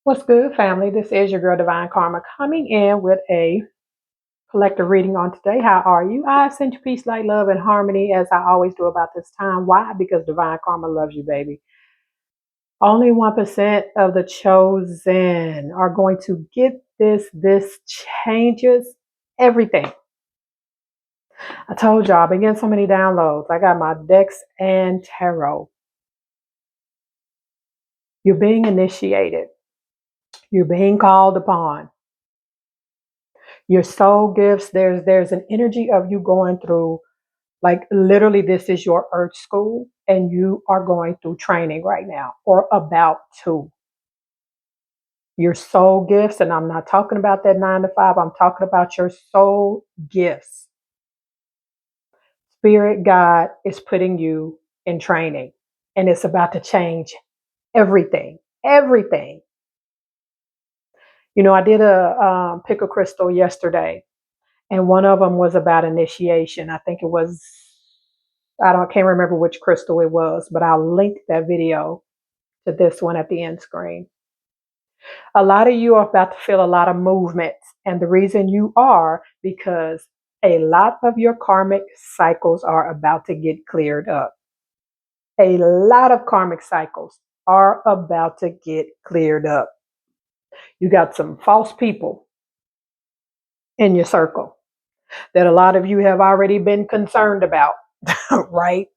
What's good, family? This is your girl, Divine Karma, coming in with a collective reading on today. How are you? I send you peace, light, love, and harmony as I always do about this time. Why? Because Divine Karma loves you, baby. Only 1% of the chosen are going to get this. This changes everything. I told y'all, I've been getting so many downloads. I got my decks and tarot. You're being initiated. You're being called upon. Your soul gifts, there's an energy of you going through, like literally this is your earth school and you are going through training right now or about to. Your soul gifts, and I'm not talking about that 9 to 5, I'm talking about your soul gifts. Spirit God is putting you in training and it's about to change everything. You know, I did a pick a crystal yesterday, and one of them was about initiation. I think it was, can't remember which crystal it was, but I'll link that video to this one at the end screen. A lot of you are about to feel a lot of movement, and the reason you are because a lot of your karmic cycles are about to get cleared up. A lot of karmic cycles are about to get cleared up. You got some false people in your circle that a lot of you have already been concerned about, right?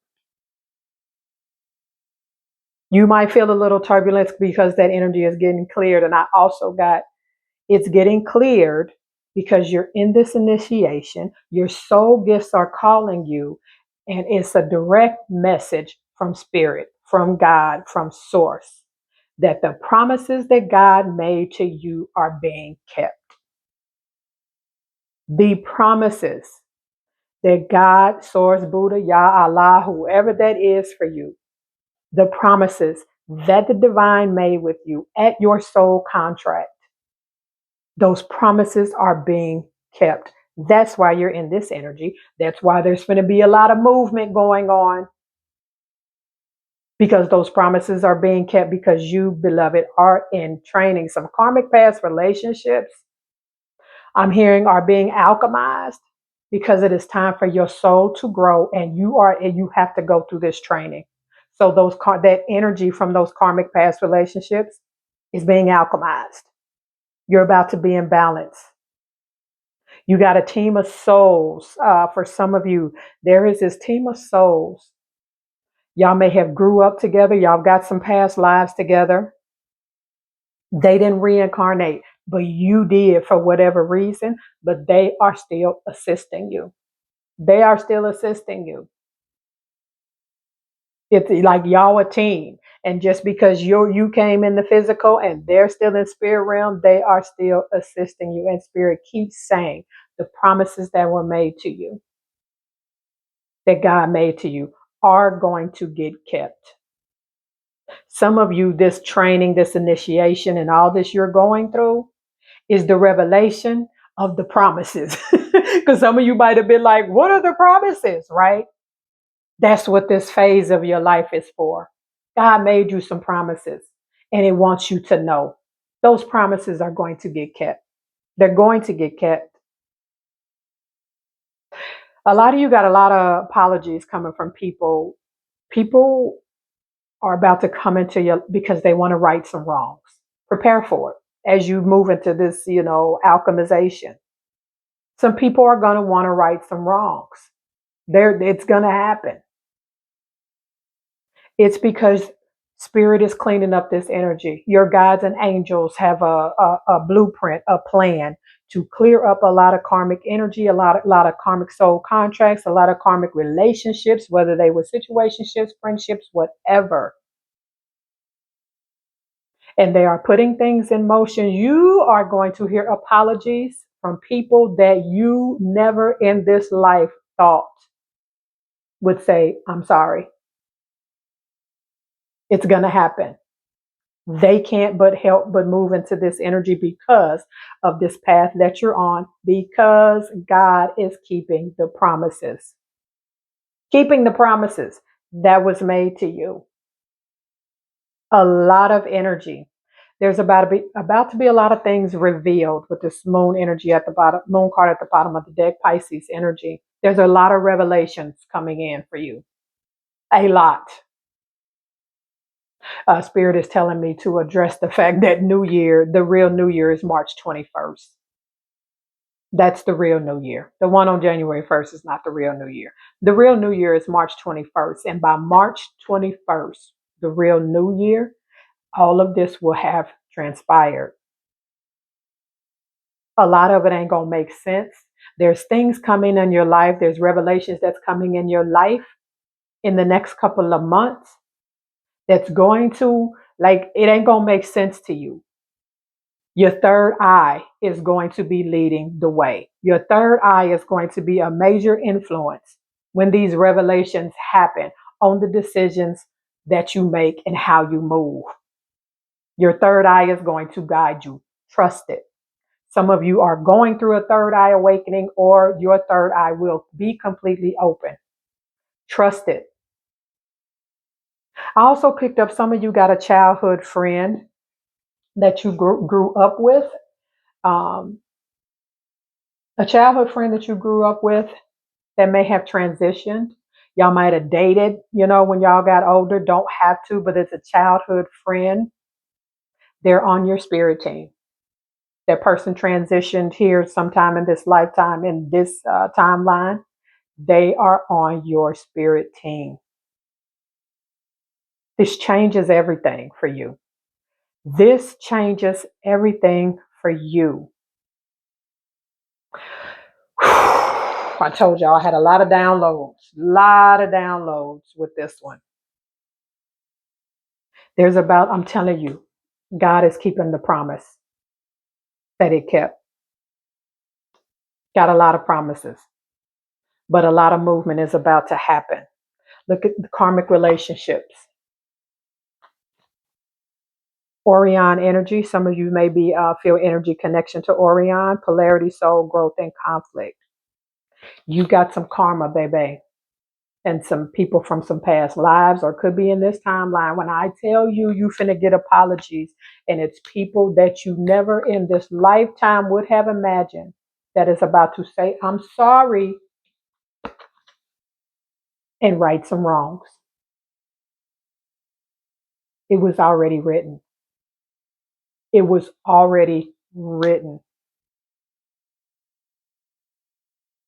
You might feel a little turbulence because that energy is getting cleared. And I also got it's getting cleared because you're in this initiation. Your soul gifts are calling you, and it's a direct message from Spirit, from God, from Source, that the promises that God made to you are being kept. The promises that God, Source, Buddha, Yah, Allah, whoever that is for you, the promises that the divine made with you at your soul contract, those promises are being kept. That's why you're in this energy. That's why there's going to be a lot of movement going on, because those promises are being kept, because you, beloved, are in training. Some karmic past relationships, I'm hearing, are being alchemized because it is time for your soul to grow, and you have to go through this training. So that energy from those karmic past relationships is being alchemized. You're about to be in balance. You got a team of souls. For some of you, there is this team of souls. Y'all may have grew up together. Y'all got some past lives together. They didn't reincarnate, but you did for whatever reason, but they are still assisting you. They are still assisting you. It's like y'all a team. And just because you came in the physical and they're still in spirit realm, they are still assisting you. And Spirit keeps saying the promises that were made to you, that God made to you, are going to get kept. Some of you, this training, this initiation, and all this you're going through is the revelation of the promises. Because some of you might have been like, what are the promises, right? That's what this phase of your life is for. God made you some promises, and it wants you to know those promises are going to get kept. They're going to get kept. A lot of you got a lot of apologies coming from people. People are about to come into you because they want to right some wrongs. Prepare for it as you move into this, alchemization. Some people are going to want to right some wrongs. It's going to happen. It's because Spirit is cleaning up this energy. Your guides and angels have a blueprint, a plan to clear up a lot of karmic energy, a lot of karmic soul contracts, a lot of karmic relationships, whether they were situationships, friendships, whatever. And they are putting things in motion. You are going to hear apologies from people that you never in this life thought would say, I'm sorry. It's going to happen. They can't but help but move into this energy because of this path that you're on, because God is keeping the promises. Keeping the promises that was made to you. A lot of energy. There's about to be a lot of things revealed with this moon energy at the bottom, moon card at the bottom of the deck, Pisces energy. There's a lot of revelations coming in for you. A lot. Spirit is telling me to address the fact that New Year, the real New Year, is March 21st. That's the real New Year. The one on January 1st is not the real New Year. The real New Year is March 21st. And by March 21st, the real New Year, all of this will have transpired. A lot of it ain't going to make sense. There's things coming in your life. There's revelations that's coming in your life in the next couple of months that's going to, like, it ain't going to make sense to you. Your third eye is going to be leading the way. Your third eye is going to be a major influence when these revelations happen on the decisions that you make and how you move. Your third eye is going to guide you. Trust it. Some of you are going through a third eye awakening, or your third eye will be completely open. Trust it. I also picked up some of you got a childhood friend that you grew up with. Um, a childhood friend that you grew up with that may have transitioned. Y'all might have dated, when y'all got older. Don't have to, but it's a childhood friend. They're on your spirit team. That person transitioned here sometime in this lifetime, in this timeline. They are on your spirit team. This changes everything for you. This changes everything for you. I told y'all I had a lot of downloads with this one. I'm telling you, God is keeping the promise that He kept. Got a lot of promises, but a lot of movement is about to happen. Look at the karmic relationships. Orion energy. Some of you maybe feel energy connection to Orion, polarity, soul growth, and conflict. You got some karma, baby, and some people from some past lives, or could be in this timeline. When I tell you, you finna get apologies, and it's people that you never in this lifetime would have imagined that is about to say, I'm sorry, and right some wrongs. It was already written. It was already written.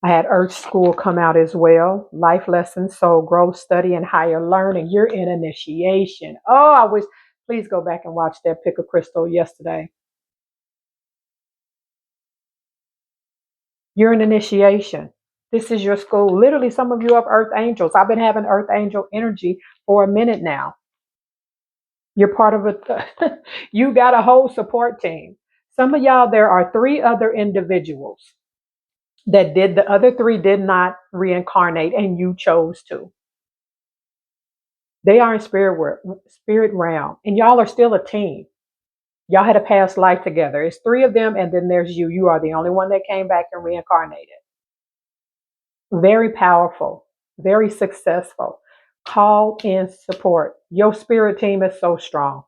I had Earth School come out as well. Life lessons, soul growth, study, and higher learning. You're in initiation. Oh, I wish, please go back and watch that Pick a Crystal yesterday. You're in initiation. This is your school. Literally, some of you have Earth Angels. I've been having Earth Angel energy for a minute now. You're part of you got a whole support team. Some of y'all, there are 3 other individuals the other 3 did not reincarnate, and you chose to. They are in spirit realm, and y'all are still a team. Y'all had a past life together. It's 3 of them, and then there's you. You are the only one that came back and reincarnated. Very powerful, very successful. Call in support. Your spirit team is so strong.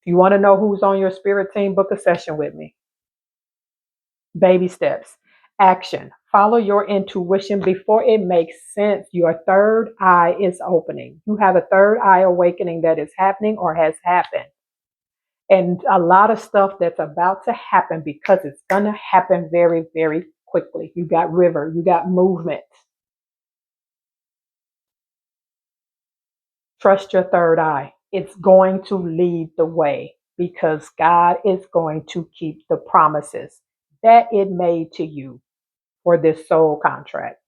If you want to know who's on your spirit team, book a session with me. Baby steps. Action. Follow your intuition before it makes sense. Your third eye is opening. You have a third eye awakening that is happening or has happened. And a lot of stuff that's about to happen, because it's going to happen very, very quickly. You got river, you got movement. Trust your third eye. It's going to lead the way, because God is going to keep the promises that it made to you for this soul contract.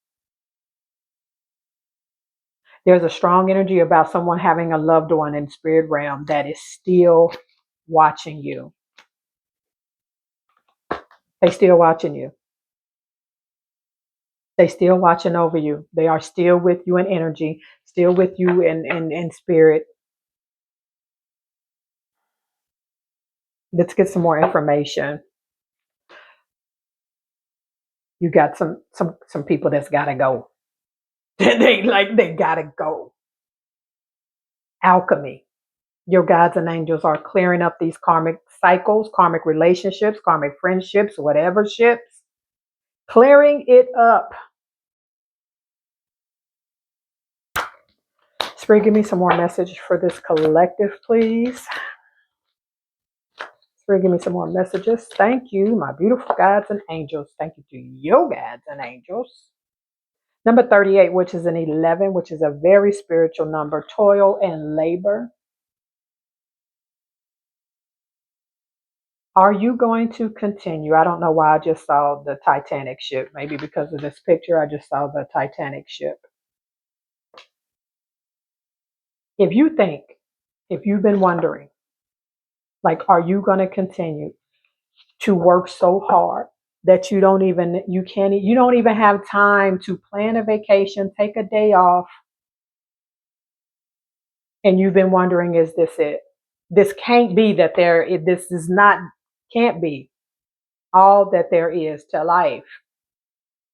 There's a strong energy about someone having a loved one in spirit realm that is still watching you. They're still watching you. They're still watching over you. They are still with you in energy, still with you in spirit. Let's get some more information. You got some people that's gotta go. they gotta go. Alchemy. Your guides and angels are clearing up these karmic cycles, karmic relationships, karmic friendships, whatever ships, clearing it up. Spirit, give me some more message for this collective, please. Spirit, give me some more messages. Thank you, my beautiful guides and angels. Thank you to your guides and angels. Number 38, which is an 11, which is a very spiritual number, toil and labor. Are you going to continue? I don't know why I just saw the Titanic ship. Maybe because of this picture, I just saw the Titanic ship. If you think, if you've been wondering, like, are you going to continue to work so hard that you don't even have time to plan a vacation, take a day off, and you've been wondering, is this it? This can't be that this is not, can't be all that there is to life.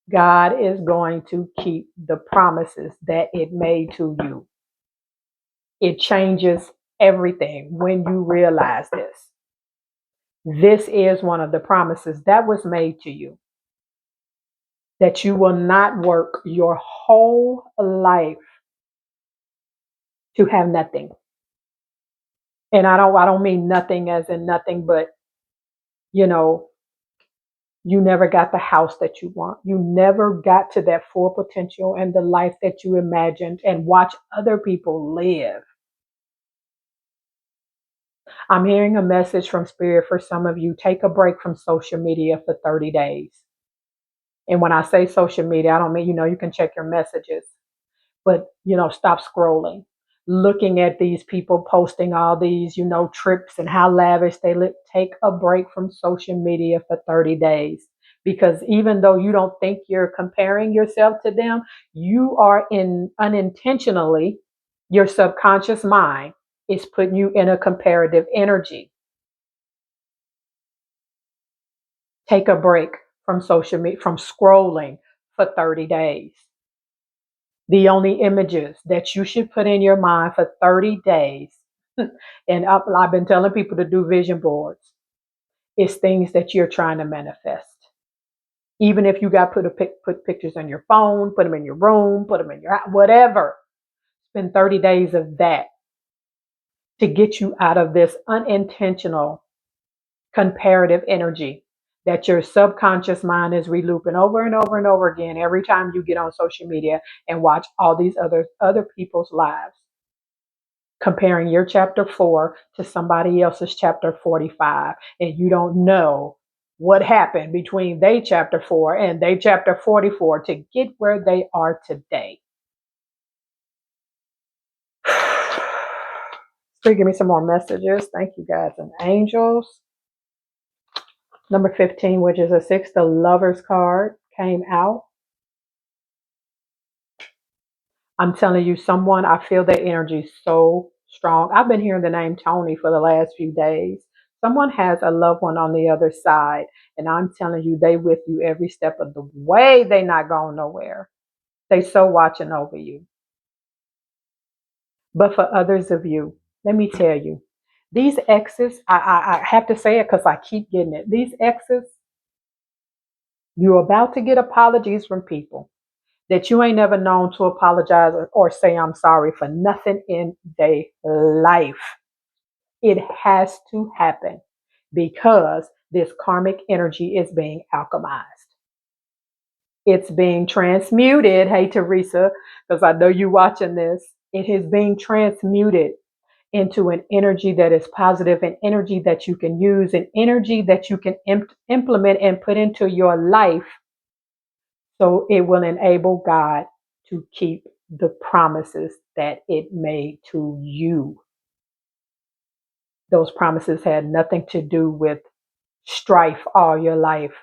God is going to keep the promises that it made to you. It changes everything when you realize this. This is one of the promises that was made to you, that you will not work your whole life to have nothing. And I don't mean nothing as in nothing, but you know, you never got the house that you want. You never got to that full potential and the life that you imagined and watch other people live. I'm hearing a message from Spirit for some of you. Take a break from social media for 30 days. And when I say social media, I don't mean, you can check your messages, but, stop scrolling, looking at these people posting all these, trips and how lavish they live. Take a break from social media for 30 days. Because even though you don't think you're comparing yourself to them, you are unintentionally, your subconscious mind is putting you in a comparative energy. Take a break from social media, from scrolling for 30 days. The only images that you should put in your mind for 30 days, and I've been telling people to do vision boards, is things that you're trying to manifest. Even if you got put pictures on your phone, put them in your room, put them in your house, whatever. Spend 30 days of that to get you out of this unintentional comparative energy that your subconscious mind is relooping over and over and over again every time you get on social media and watch all these other people's lives, comparing your chapter 4 to somebody else's chapter 45, and you don't know what happened between they chapter 4 and they chapter 44 to get where they are today. Please give me some more messages. Thank you, guys and angels. Number 15, which is a 6, the Lover's card came out. I'm telling you, I feel their energy so strong. I've been hearing the name Tony for the last few days. Someone has a loved one on the other side, and I'm telling you, they with you every step of the way. They not going nowhere. They so watching over you. But for others of you, let me tell you, these exes, I have to say it because I keep getting it. These exes, you're about to get apologies from people that you ain't never known to apologize or say I'm sorry for nothing in their life. It has to happen because this karmic energy is being alchemized. It's being transmuted. Hey, Teresa, because I know you watching this. It is being transmuted into an energy that is positive, an energy that you can use, an energy that you can implement and put into your life, so it will enable God to keep the promises that it made to you. Those promises had nothing to do with strife all your life,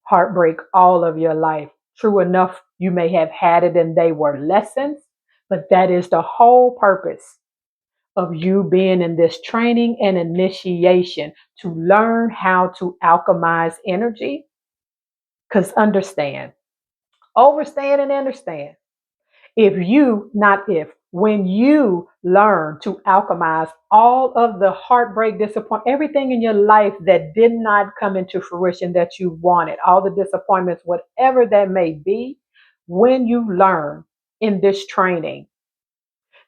heartbreak all of your life. True enough, you may have had it and they were lessons, but that is the whole purpose of you being in this training and initiation, to learn how to alchemize energy. Because understand, overstand and understand. If When you learn to alchemize all of the heartbreak, disappointment, everything in your life that did not come into fruition that you wanted, all the disappointments, whatever that may be, when you learn in this training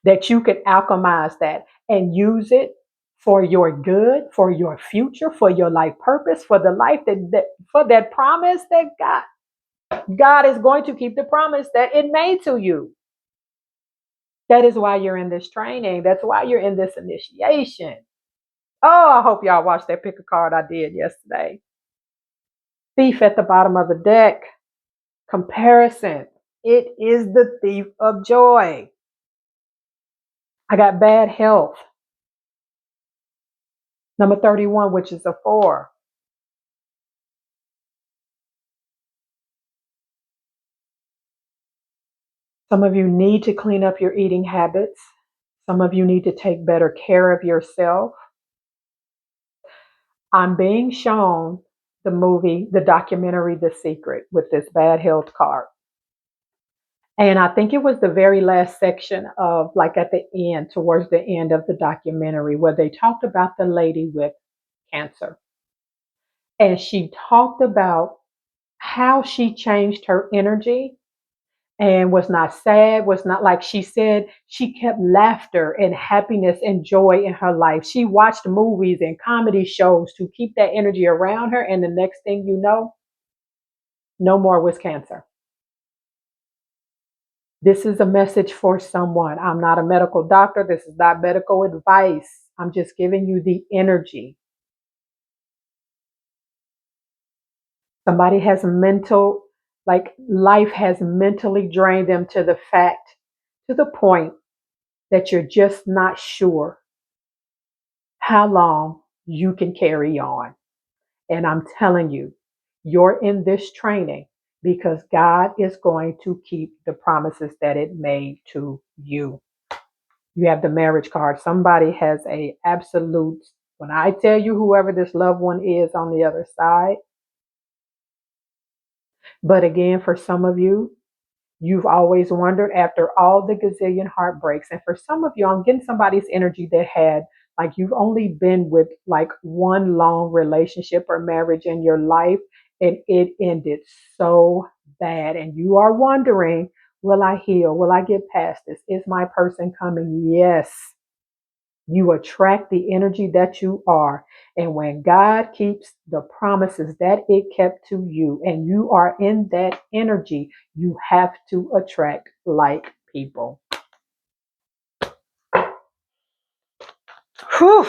that you can alchemize that and use it for your good, for your future, for your life purpose, for the life that for that promise that God is going to keep the promise that it made to you. That is why you're in this training. That's why you're in this initiation. Oh, I hope y'all watched that pick a card I did yesterday. Thief at the bottom of the deck. Comparison. It is the thief of joy. I got bad health. Number 31, which is a 4. Some of you need to clean up your eating habits. Some of you need to take better care of yourself. I'm being shown the movie, the documentary, The Secret, with this bad health card. And I think it was the very last section of, like, at the end, towards the end of the documentary, where they talked about the lady with cancer. And she talked about how she changed her energy and was not sad, was not, like she said, she kept laughter and happiness and joy in her life. She watched movies and comedy shows to keep that energy around her. And the next thing you know, no more was cancer. This is a message for someone. I'm not a medical doctor. This is not medical advice. I'm just giving you the energy. Somebody has life has mentally drained them to the point that you're just not sure how long you can carry on. And I'm telling you, you're in this training because God is going to keep the promises that it made to you. You have the marriage card. Somebody has a absolute, when I tell you whoever this loved one is on the other side. But again, for some of you, you've always wondered after all the gazillion heartbreaks. And for some of you, I'm getting somebody's energy that had, like, you've only been with like one long relationship or marriage in your life, and it ended so bad. And you are wondering, will I heal? Will I get past this? Is my person coming? Yes. You attract the energy that you are. And when God keeps the promises that it kept to you, and you are in that energy, you have to attract like people. Whew.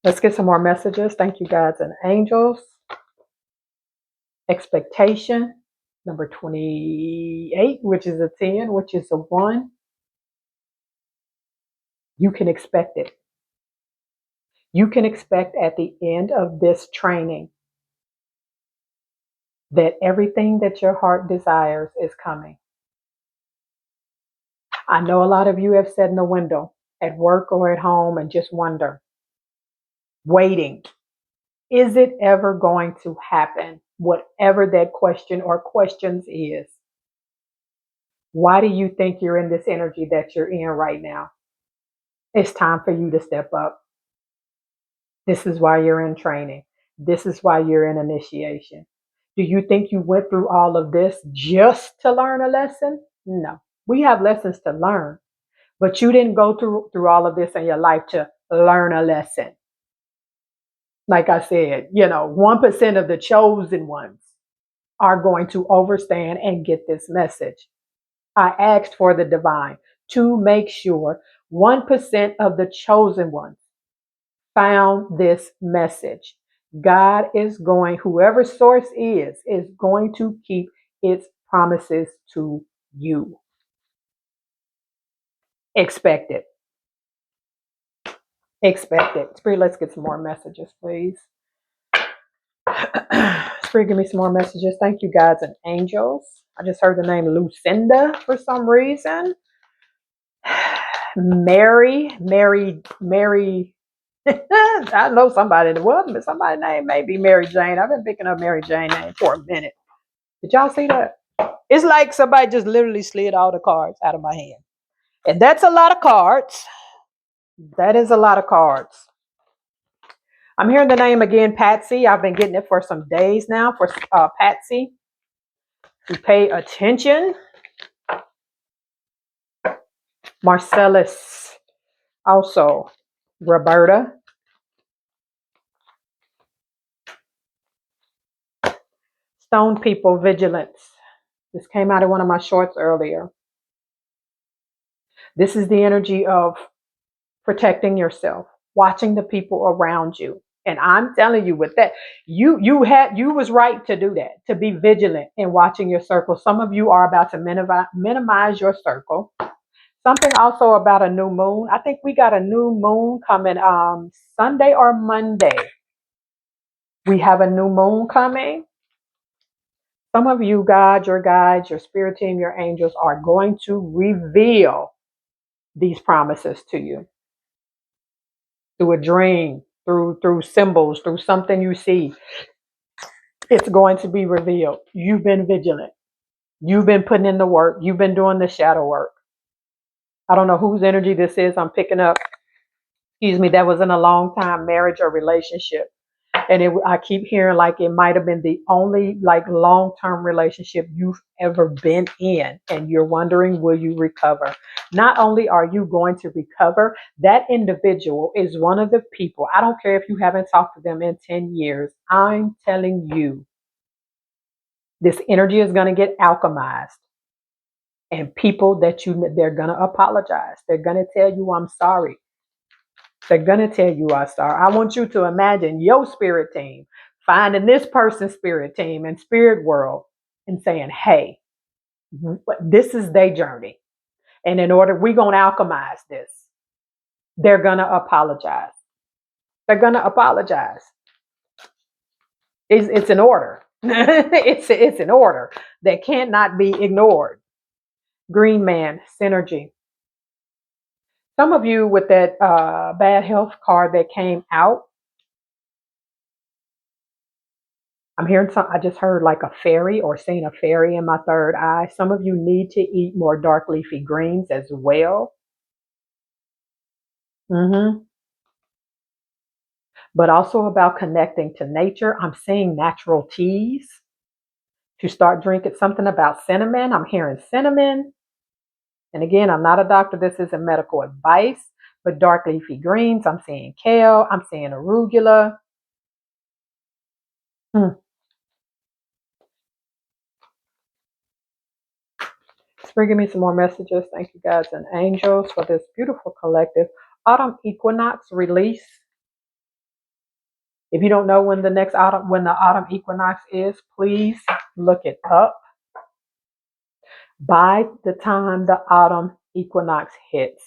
Let's get some more messages. Thank you, guides and angels. Expectation, number 28, which is a 10, which is a 1. You can expect it. You can expect at the end of this training that everything that your heart desires is coming. I know a lot of you have sat in the window at work or at home and just wonder, waiting, is it ever going to happen? Whatever that question or questions is. Why do you think you're in this energy that you're in right now? It's time for you to step up. This is why you're in training. This is why you're in initiation. Do you think you went through all of this just to learn a lesson? No. We have lessons to learn, but you didn't go through all of this in your life to learn a lesson. Like I said, 1% of the chosen ones are going to overstand and get this message. I asked for the divine to make sure 1% of the chosen ones found this message. God is going, whoever source is going to keep its promises to you. Expect it. Expect it. Spirit, let's get some more messages, please. Spirit, give me some more messages. Thank you, guides and angels. I just heard the name Lucinda for some reason. Mary. I know somebody that was, but somebody's name may be Mary Jane. I've been picking up Mary Jane name for a minute. Did y'all see that? It's like somebody just literally slid all the cards out of my hand. And that's a lot of cards. That is a lot of cards. I'm hearing the name again, Patsy. I've been getting it for some days now for Patsy to pay attention. Marcellus, also Roberta. Stone people, vigilance. This came out of one of my shorts earlier. This is the energy of protecting yourself, watching the people around you. And I'm telling you, with that, you was right to do that, to be vigilant in watching your circle. Some of you are about to minimize your circle. Something also about a new moon. I think we got a new moon coming Sunday or Monday. We have a new moon coming. Some of you, God, your guides, your spirit team, your angels are going to reveal these promises to you through a dream, through symbols, through something you see. It's going to be revealed. You've been vigilant. You've been putting in the work. You've been doing the shadow work. I don't know whose energy this is I'm picking up. Excuse me, that was in a long time marriage or relationship. And I keep hearing like it might have been the only like long-term relationship you've ever been in, and you're wondering, will you recover? Not only are you going to recover, that individual is one of the people. I don't care if you haven't talked to them in 10 years. I'm telling you, this energy is going to get alchemized, and people they're going to apologize. They're going to tell you, I'm sorry. They're going to tell you I'm sorry. I want you to imagine your spirit team finding this person's spirit team and spirit world and saying, hey, this is their journey. And in order, we're going to alchemize this. They're going to apologize. They're going to apologize. It's an order. It's an order that cannot be ignored. Green man, synergy. Some of you with that bad health card that came out, I'm hearing I just heard like a fairy or seeing a fairy in my third eye. Some of you need to eat more dark leafy greens as well. But also about connecting to nature. I'm seeing natural teas to start drinking. Something about cinnamon. I'm hearing cinnamon. And again, I'm not a doctor. This isn't medical advice, but dark leafy greens. I'm seeing kale. I'm seeing arugula. Bringing me some more messages. Thank you guys and angels for this beautiful collective. Autumn equinox release. If you don't know when the autumn equinox is, please look it up. By the time the autumn equinox hits,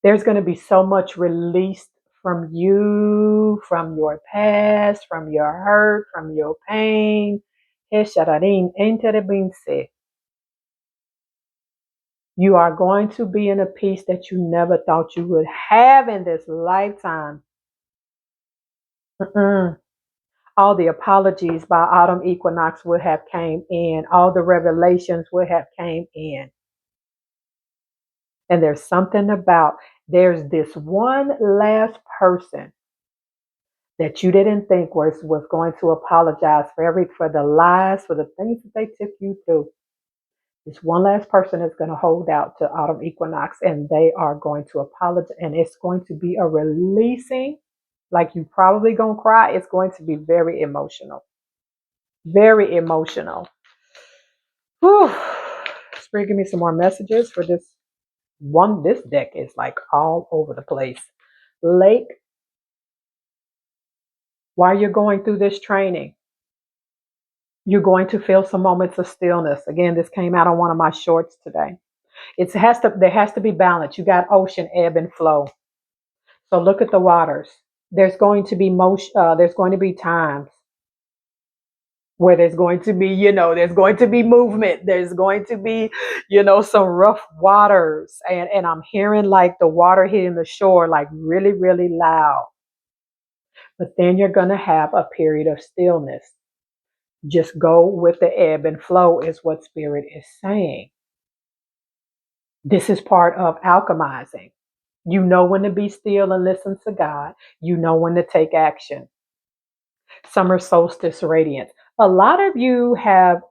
there's going to be so much released from you, from your past, from your hurt, from your pain. You are going to be in a peace that you never thought you would have in this lifetime. All the apologies by autumn equinox would have came in. All the revelations would have came in. And there's something about, there's this one last person that you didn't think was going to apologize for the lies, for the things that they took you through. This one last person is going to hold out to autumn equinox, and they are going to apologize, and it's going to be a releasing. Like you probably gonna cry. It's going to be very emotional. Very emotional. Whew. Spirit, give me some more messages for this one. This deck is like all over the place. Lake, while you're going through this training, you're going to feel some moments of stillness. Again, this came out on one of my shorts today. There has to be balance. You got ocean ebb and flow. So look at the waters. There's going to be motion. There's going to be times where there's going to be, there's going to be movement. There's going to be, some rough waters. And I'm hearing like the water hitting the shore, like really, really loud. But then you're going to have a period of stillness. Just go with the ebb and flow, is what Spirit is saying. This is part of alchemizing. You know when to be still and listen to God. You know when to take action. Summer solstice radiance. A lot of you have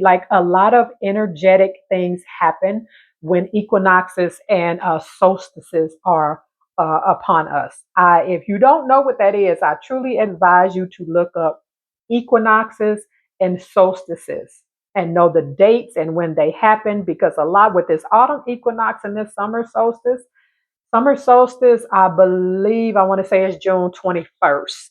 like a lot of energetic things happen when equinoxes and solstices are upon us. If you don't know what that is, I truly advise you to look up equinoxes and solstices and know the dates and when they happen, because a lot with this autumn equinox and this summer solstice, I believe, I want to say it's June 21st.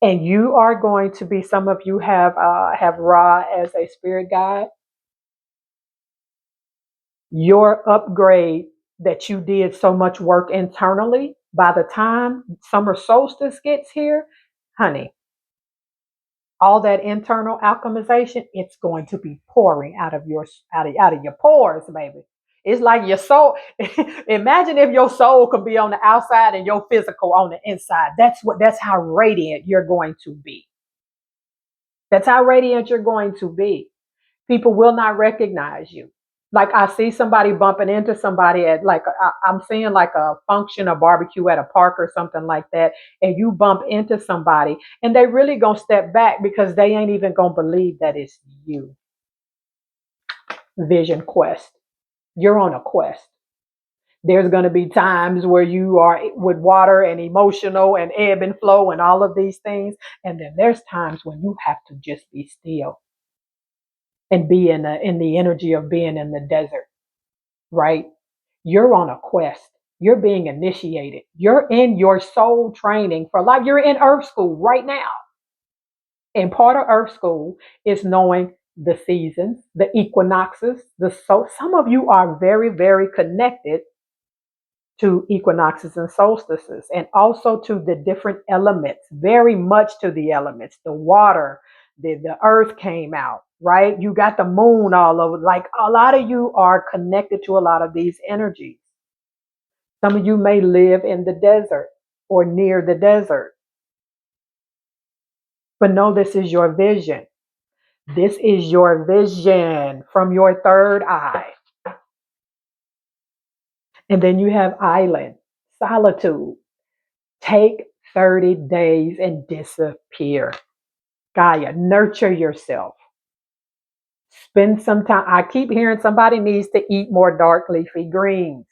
And you are going to be, some of you have Ra as a spirit guide. Your upgrade that you did so much work internally, by the time summer solstice gets here, honey, all that internal alchemization, it's going to be pouring out of your pores, baby. It's like your soul. Imagine if your soul could be on the outside and your physical on the inside. That's how radiant you're going to be. That's how radiant you're going to be. People will not recognize you. Like I see somebody bumping into somebody at I'm seeing like a function, a barbecue at a park or something like that, and you bump into somebody and they really gonna step back because they ain't even gonna believe that it's you. Vision quest. You're on a quest. There's going to be times where you are with water and emotional and ebb and flow and all of these things. And then there's times when you have to just be still and be in the energy of being in the desert, right? You're on a quest. You're being initiated. You're in your soul training for life. You're in Earth School right now. And part of Earth School is knowing the seasons, the equinoxes. Some of you are very, very connected to equinoxes and solstices, and also to the different elements, very much to the elements. The water, the earth came out, right? You got the moon all over. Like a lot of you are connected to a lot of these energies. Some of you may live in the desert or near the desert, but know this is your vision. This is your vision from your third eye. And then you have island, solitude. Take 30 days and disappear. Gaia, nurture yourself. Spend some time. I keep hearing somebody needs to eat more dark leafy greens,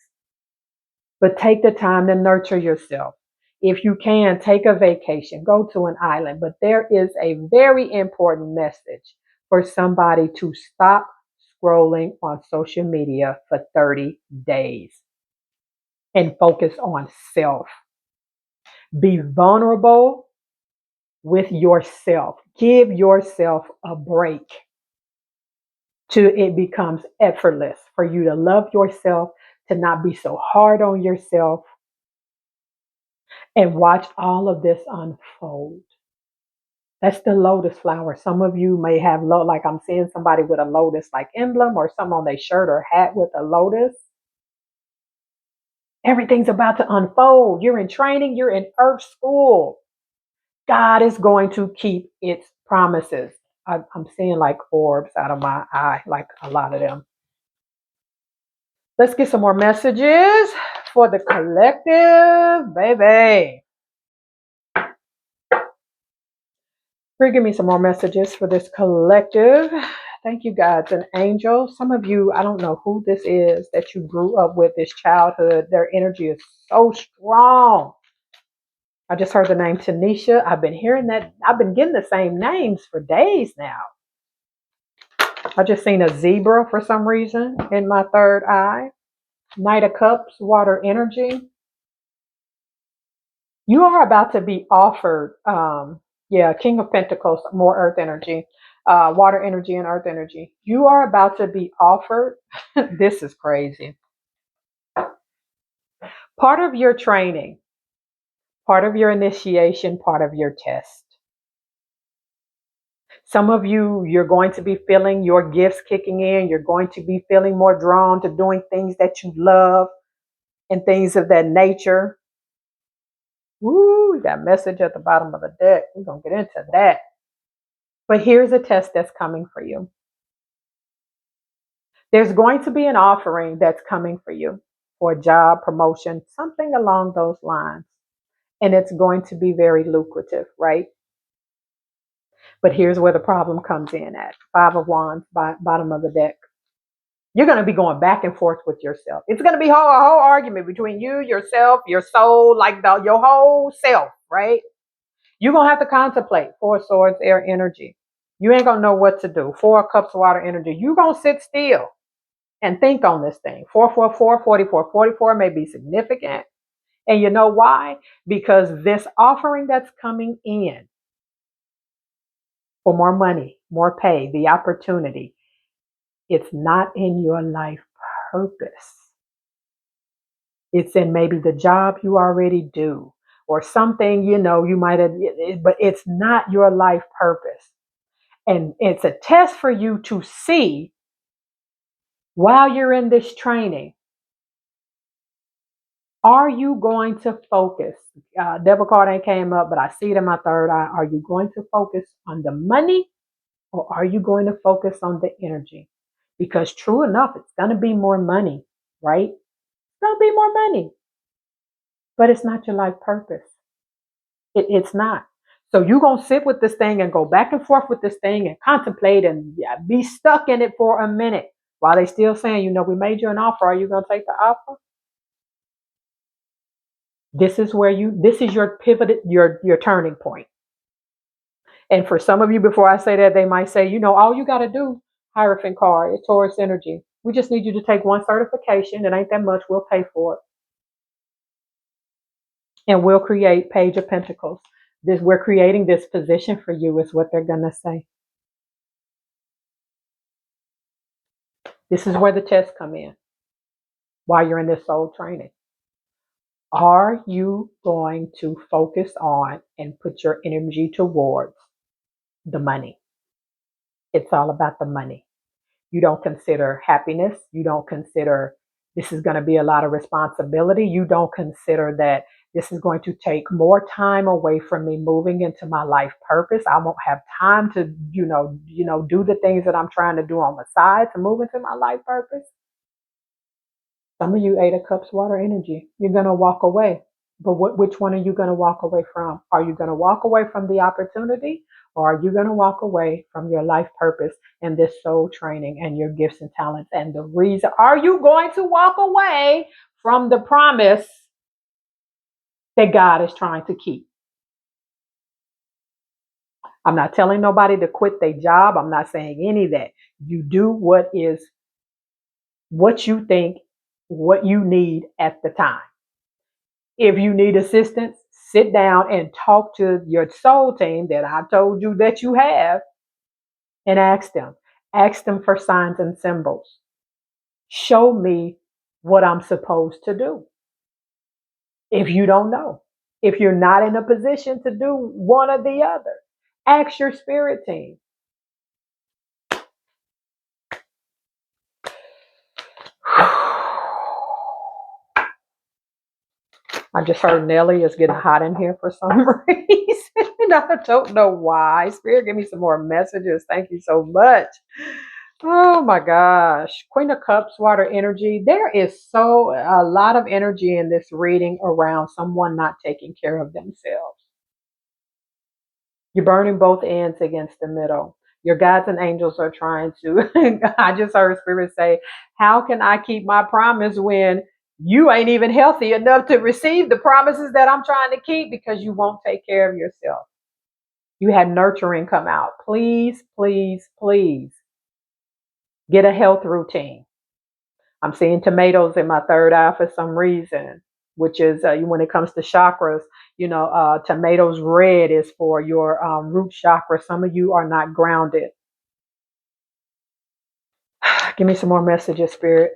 but take the time to nurture yourself. If you can, take a vacation, go to an island. But there is a very important message for somebody to stop scrolling on social media for 30 days and focus on self. Be vulnerable with yourself. Give yourself a break till it becomes effortless for you to love yourself, to not be so hard on yourself, and watch all of this unfold. That's the lotus flower. Some of you may have like I'm seeing somebody with a lotus like emblem or some on their shirt or hat with a lotus. Everything's about to unfold. You're in training, you're in Earth School. God is going to keep its promises. I'm seeing like orbs out of my eye, like a lot of them. Let's get some more messages for the collective, baby. Give me some more messages for this collective. Thank you, guides and angels. Some of you, I don't know who this is that you grew up with this childhood. Their energy is so strong. I just heard the name Tanisha. I've been hearing that. I've been getting the same names for days now. I just seen a zebra for some reason in my third eye. Knight of Cups, water energy. You are about to be offered, King of Pentacles, more earth energy, water energy and earth energy. You are about to be offered, this is crazy. Part of your training, part of your initiation, part of your test. Some of you, you're going to be feeling your gifts kicking in. You're going to be feeling more drawn to doing things that you love and things of that nature. Woo, that message at the bottom of the deck. We're going to get into that. But here's a test that's coming for you. There's going to be an offering that's coming for you for a job, promotion, something along those lines. And it's going to be very lucrative, right? But here's where the problem comes in at. Five of Wands, bottom of the deck. You're going to be going back and forth with yourself. It's going to be a whole argument between you, yourself, your soul, like your whole self, right? You're going to have to contemplate. Four of Swords, air energy. You ain't going to know what to do. Four of Cups, water energy. You're going to sit still and think on this thing. 444, 44. 44 may be significant. And you know why? Because this offering that's coming in for more money, more pay, the opportunity, it's not in your life purpose. It's in maybe the job you already do or something, you might have, but it's not your life purpose. And it's a test for you to see while you're in this training. Are you going to focus? Devil card ain't came up, but I see it in my third eye. Are you going to focus on the money or are you going to focus on the energy? Because true enough, it's going to be more money, right? It's going to be more money, but it's not your life purpose. It's not. So you're going to sit with this thing and go back and forth with this thing and contemplate and be stuck in it for a minute while they still saying, we made you an offer. Are you going to take the offer? This is your pivot, your turning point. And for some of you, before I say that, they might say, all you got to do, Hierophant card, it's Taurus energy. We just need you to take one certification. It ain't that much. We'll pay for it. And we'll create Page of Pentacles. We're creating this position for you is what they're going to say. This is where the tests come in while you're in this soul training. Are you going to focus on and put your energy towards the money? It's all about the money. You don't consider happiness. You don't consider this is going to be a lot of responsibility. You don't consider that this is going to take more time away from me moving into my life purpose. I won't have time to, do the things that I'm trying to do on the side to move into my life purpose. Some of you, Eight of Cups, water energy. You're going to walk away. But which one are you going to walk away from? Are you going to walk away from the opportunity? Or are you going to walk away from your life purpose and this soul training and your gifts and talents? And the reason, are you going to walk away from the promise that God is trying to keep? I'm not telling nobody to quit their job. I'm not saying any of that. You do what you think, what you need at the time. If you need assistance, sit down and talk to your soul team that I told you that you have and ask them. Ask them for signs and symbols. Show me what I'm supposed to do. If you don't know, if you're not in a position to do one or the other, ask your spirit team. I just heard Nelly is getting hot in here for some reason. I don't know why. Spirit, give me some more messages. Thank you so much. Oh my gosh. Queen of Cups, water energy. There is a lot of energy in this reading around someone not taking care of themselves. You're burning both ends against the middle. Your guides and angels are trying to. I just heard Spirit say, how can I keep my promise when you ain't even healthy enough to receive the promises that I'm trying to keep because you won't take care of yourself? You had nurturing come out. Please, please, please get a health routine. I'm seeing tomatoes in my third eye for some reason, which is when it comes to chakras, tomatoes red is for your root chakra. Some of you are not grounded. Give me some more messages, Spirit.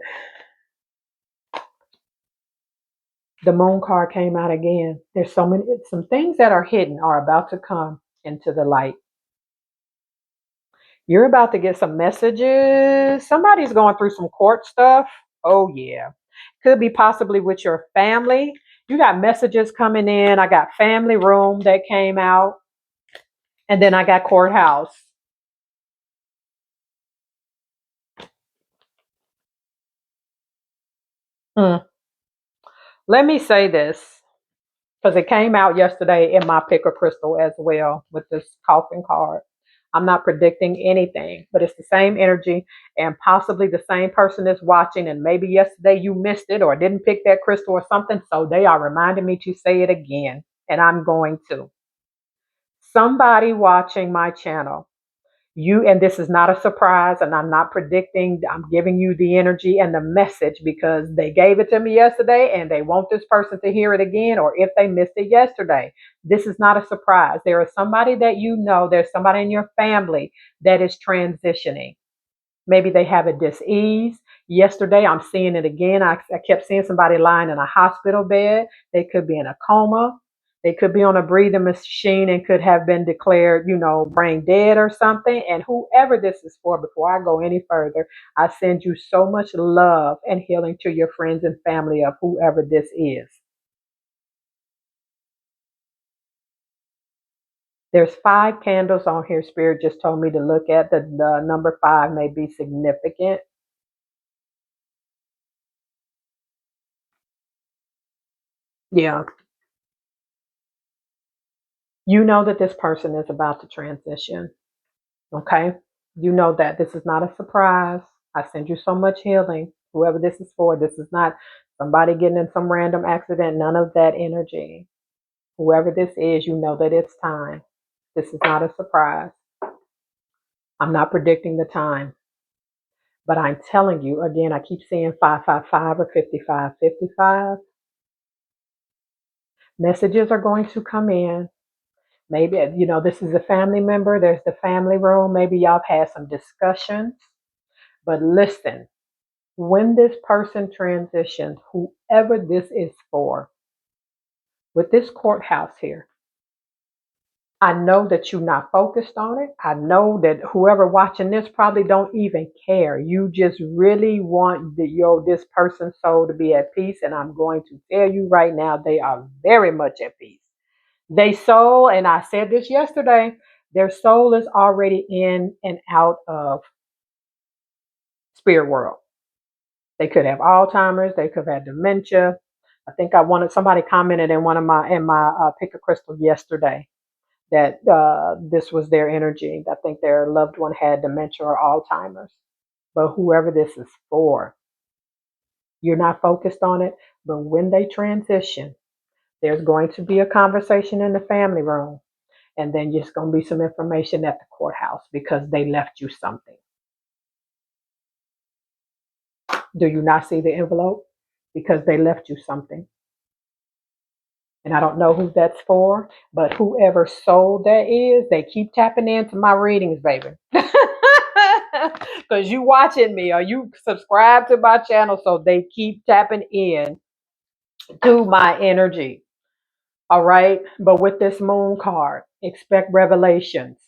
The Moon card came out again. There's some things that are hidden are about to come into the light. You're about to get some messages. Somebody's going through some court stuff. Oh, yeah. Could be possibly with your family. You got messages coming in. I got family room that came out. And then I got courthouse. Mm. Let me say this, because it came out yesterday in my picker crystal as well with this coffin card. I'm not predicting anything, but it's the same energy, and possibly the same person is watching. And maybe yesterday you missed it or didn't pick that crystal or something. So they are reminding me to say it again, and I'm going to. Somebody watching my channel, you, and this is not a surprise, and I'm not predicting, I'm giving you the energy and the message because they gave it to me yesterday and they want this person to hear it again, or if they missed it yesterday. This is not a surprise. There is somebody that you know, there's somebody in your family that is transitioning. Maybe they have a dis-ease. Yesterday, I'm seeing it again. I kept seeing somebody lying in a hospital bed. They could be in a coma. They could be on a breathing machine and could have been declared, brain dead or something. And whoever this is for, before I go any further, I send you so much love and healing to your friends and family of whoever this is. There's 5 candles on here. Spirit just told me to look at the number 5 may be significant. Yeah. You know that this person is about to transition. Okay. You know that this is not a surprise. I send you so much healing. Whoever this is for, this is not somebody getting in some random accident, none of that energy. Whoever this is, you know that it's time. This is not a surprise. I'm not predicting the time, but I'm telling you again, I keep seeing 555 or 5555. Messages are going to come in. Maybe, this is a family member. There's the family room. Maybe y'all have had some discussions. But listen, when this person transitions, whoever this is for, with this courthouse here, I know that you're not focused on it. I know that whoever watching this probably don't even care. You just really want this person's soul to be at peace. And I'm going to tell you right now, they are very much at peace. They soul, and I said this yesterday, their soul is already in and out of spirit world. They could have Alzheimer's, they could have dementia. I think somebody commented in my pick a crystal yesterday that this was their energy. I think their loved one had dementia or Alzheimer's. But whoever this is for, you're not focused on it. But when they transition, there's going to be a conversation in the family room. And then there's going to be some information at the courthouse because they left you something. Do you not see the envelope? Because they left you something. And I don't know who that's for, but whoever sold that is, they keep tapping into my readings, baby. Because you watching me or you subscribe to my channel, so they keep tapping in to my energy. All right. But with this moon card, expect revelations.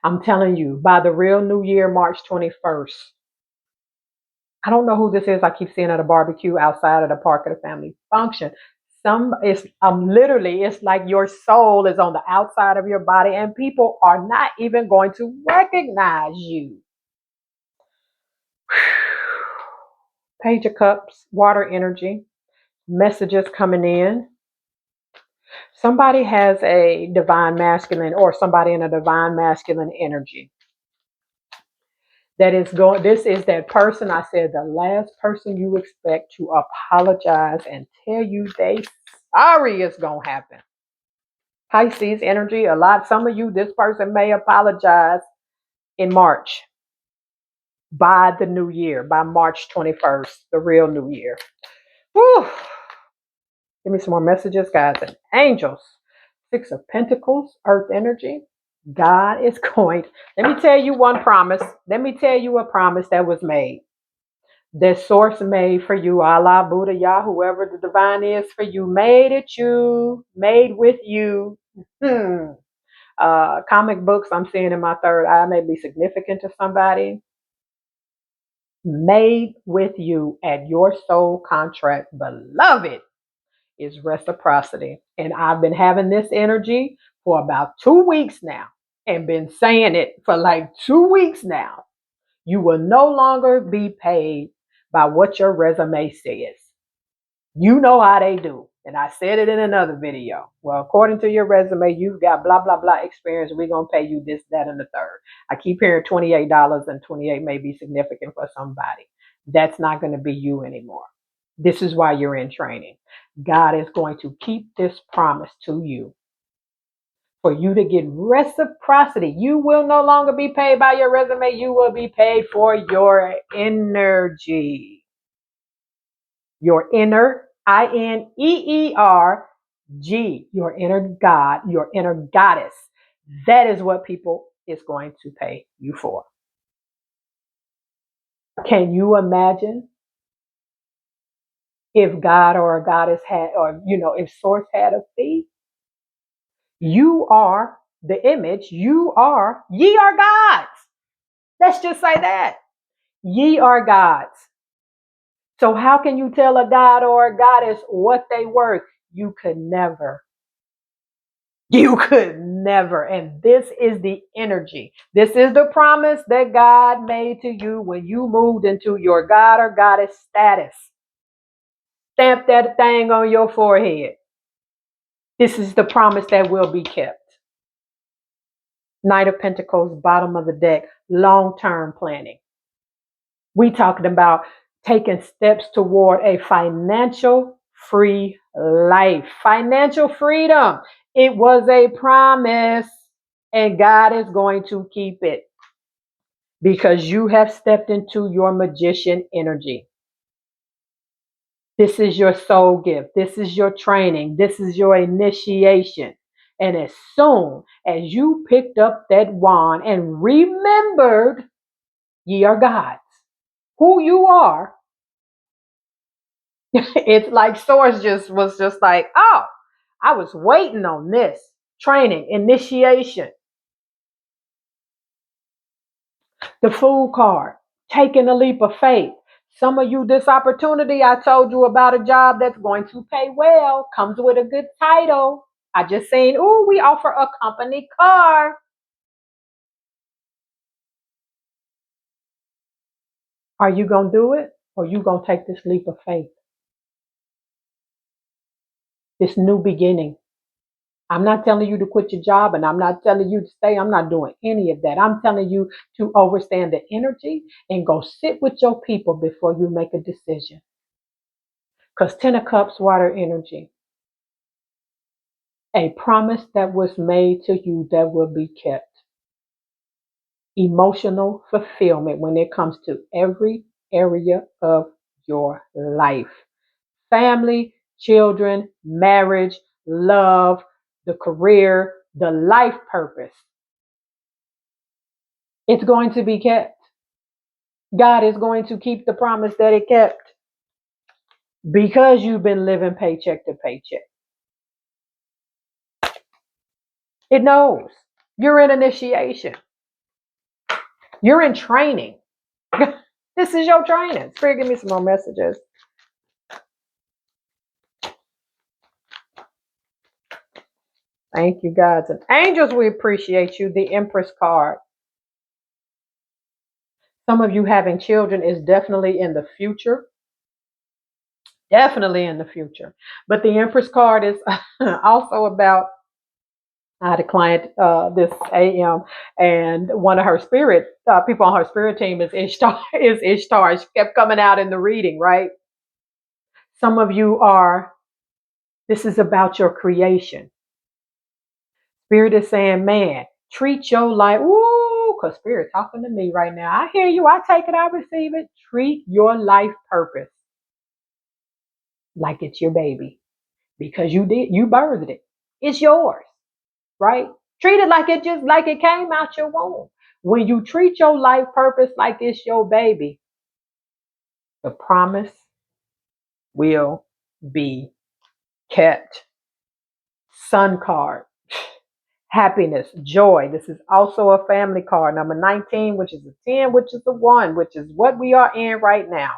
I'm telling you, by the real new year, March 21st. I don't know who this is. I keep seeing at a barbecue outside of the park at a family function. It's literally, it's like your soul is on the outside of your body and people are not even going to recognize you. Page of Cups, water energy, messages coming in. Somebody has a divine masculine or somebody in a divine masculine energy that is going. This is that person. I said the last person you expect to apologize and tell you they sorry is going to happen. Pisces energy, some of you, this person may apologize in March, by the new year, by March 21st, the real new year. Whew. Give me some more messages, guys, and angels. 6 of Pentacles, earth energy. God is going. Let me tell you one promise. Let me tell you a promise that was made. That source made for you, Allah, Buddha, Yah, whoever the divine is for you, made with you. Comic books I'm seeing in my third eye may be significant to somebody. Made with you at your soul contract, beloved. is reciprocity. And I've been having this energy for about 2 weeks now and been saying it for like 2 weeks now. You will no longer be paid by what your resume says. You know how they do. And I said it in another video. Well, according to your resume, you've got blah, blah, blah experience. We're going to pay you this, that, and the third. I keep hearing $28, and 28 may be significant for somebody. That's not going to be you anymore. This is why you're in training. God is going to keep this promise to you for you to get reciprocity. You will no longer be paid by your resume. You will be paid for your energy. Your inner, INEERG, your inner God, your inner goddess. That is what people is going to pay you for. Can you imagine if God or a goddess had, or, if source had a fee? You are the image. Ye are gods. Let's just say that. Ye are gods. So how can you tell a god or a goddess what they worth? You could never. You could never. And this is the energy. This is the promise that God made to you when you moved into your God or goddess status. Stamp that thing on your forehead. This is the promise that will be kept. Knight of Pentacles, bottom of the deck, long-term planning. We talking about taking steps toward a financial free life. Financial freedom. It was a promise, and God is going to keep it because you have stepped into your magician energy. This is your soul gift. This is your training. This is your initiation. And as soon as you picked up that wand and remembered ye are gods, who you are, it's like Source was just like, oh, I was waiting on this training, initiation. The Fool card, taking a leap of faith. Some of you, this opportunity I told you about, a job that's going to pay well, comes with a good title. I just seen, we offer a company car. Are you going to do it, or you going to take this leap of faith? This new beginning. I'm not telling you to quit your job, and I'm not telling you to stay. I'm not doing any of that. I'm telling you to overstand the energy and go sit with your people before you make a decision. Because 10 of Cups, water energy. A promise that was made to you that will be kept. Emotional fulfillment when it comes to every area of your life. Family, children, marriage, love, the career, the life purpose. It's going to be kept. God is going to keep the promise that it kept because you've been living paycheck to paycheck. It knows. You're in initiation. You're in training. This is your training. Spirit, give me some more messages. Thank you, gods and angels. We appreciate you. The Empress card. Some of you having children is definitely in the future. Definitely in the future. But the Empress card is also about, I had a client this AM, and one of her spirit people on her spirit team is Ishtar. Is Ishtar. She kept coming out in the reading, right? Some of you are, this is about your creation. Spirit is saying, man, treat your life. Ooh, because Spirit talking to me right now. I hear you. I take it. I receive it. Treat your life purpose like it's your baby, because you birthed it. It's yours, right? Treat it like it came out your womb. When you treat your life purpose like it's your baby, the promise will be kept. Sun card. Happiness, joy. This is also a family card. Number 19, which is a 10, which is a 1, which is what we are in right now.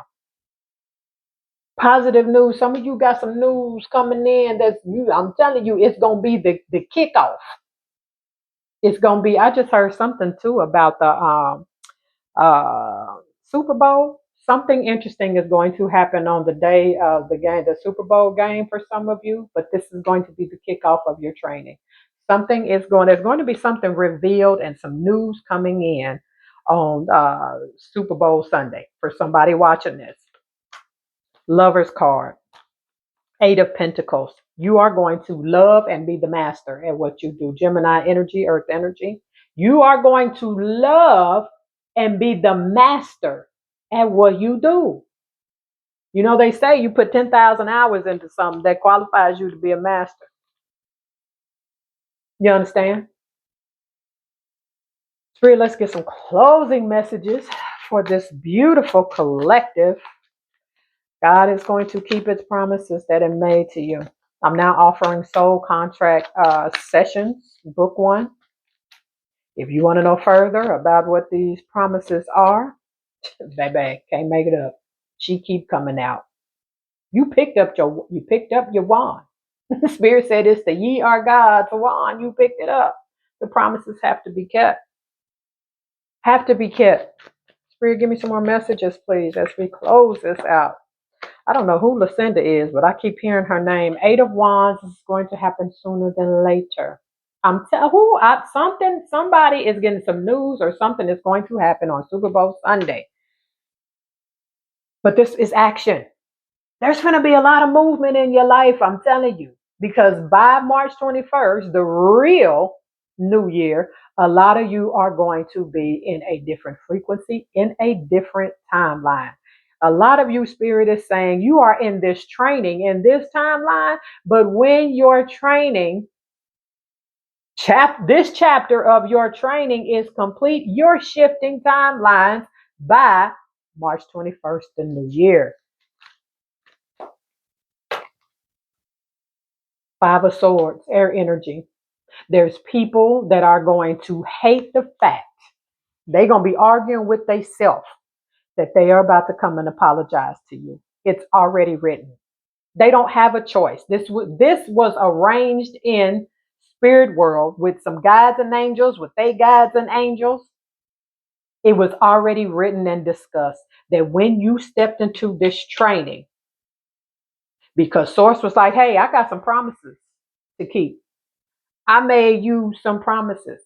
Positive news. Some of you got some news coming in that's you. I'm telling you, it's gonna be the kickoff. It's gonna be. I just heard something too about the Super Bowl. Something interesting is going to happen on the day of the game, the Super Bowl game for some of you, but this is going to be the kickoff of your training. There's going to be something revealed and some news coming in on Super Bowl Sunday for somebody watching this. Lover's card, Eight of Pentacles. You are going to love and be the master at what you do. Gemini energy, Earth energy. You are going to love and be the master at what you do. You know, they say you put 10,000 hours into something that qualifies you to be a master. You understand? Spirit, let's get some closing messages for this beautiful collective. God is going to keep its promises that it made to you. I'm now offering soul contract sessions, book one. If you want to know further about what these promises are, baby, can't make it up. She keep coming out. You picked up your wand. Spirit said it's the ye are God's wand. You picked it up. The promises have to be kept. Have to be kept. Spirit, give me some more messages, please, as we close this out. I don't know who Lucinda is, but I keep hearing her name. Eight of Wands is going to happen sooner than later. Somebody is getting some news or something is going to happen on Super Bowl Sunday. But this is action. There's going to be a lot of movement in your life, I'm telling you, because by March 21st, the real new year, a lot of you are going to be in a different frequency, in a different timeline. A lot of you, Spirit is saying you are in this training, in this timeline, but when your training, this chapter of your training is complete, you're shifting timelines by March 21st, the new year. Five of Swords, air energy. There's people that are going to hate the fact they're going to be arguing with themselves that they are about to come and apologize to you. It's already written. They don't have a choice. This was arranged in spirit world with some guides and angels, with their guides and angels. It was already written and discussed that when you stepped into this training, because Source was like, hey, I got some promises to keep. I made you some promises.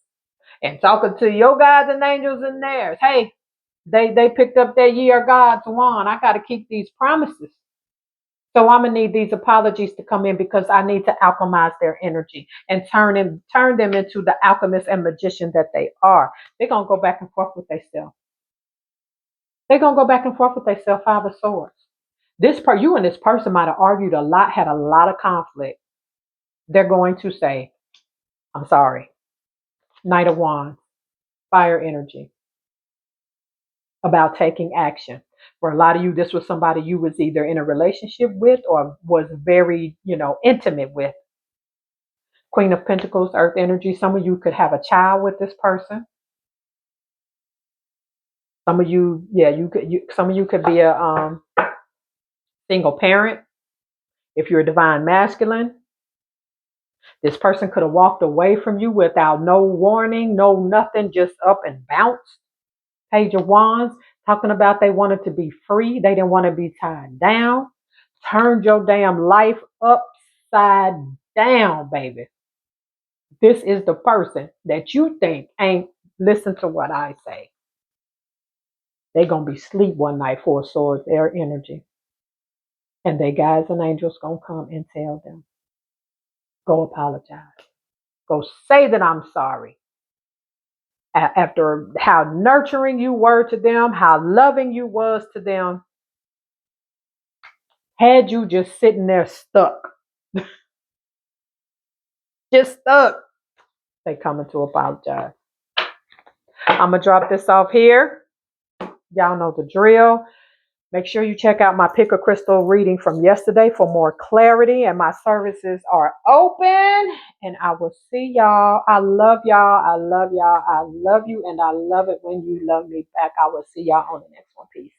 And talking to your guides and angels and theirs. Hey, they picked up their ye are God's wand. I got to keep these promises. So I'm going to need these apologies to come in because I need to alchemize their energy and turn them into the alchemist and magician that they are. They're going to go back and forth with themselves. They're going to go back and forth with themselves, Five of Swords. You and this person might have argued a lot, had a lot of conflict. They're going to say, I'm sorry. Knight of Wands, fire energy, about taking action. For a lot of you, this was somebody you was either in a relationship with or was very, intimate with. Queen of Pentacles, earth energy. Some of you could have a child with this person. Some of you, some of you could be a single parent. If you're a divine masculine, this person could have walked away from you without no warning, no nothing, just up and bounced. Page of Wands, talking about they wanted to be free. They didn't want to be tied down. Turned your damn life upside down, baby. This is the person that you think ain't listen to what I say. They're going to be asleep one night, Four of Swords, their energy. And their guides and angels going to come and tell them, go apologize. Go say that I'm sorry. After how nurturing you were to them, how loving you was to them, had you just sitting there stuck. Just stuck. They coming to apologize. I'm going to drop this off here. Y'all know the drill. Make sure you check out my Pick a Crystal reading from yesterday for more clarity. And my services are open. And I will see y'all. I love y'all. I love y'all. I love you. And I love it when you love me back. I will see y'all on the next one. Peace.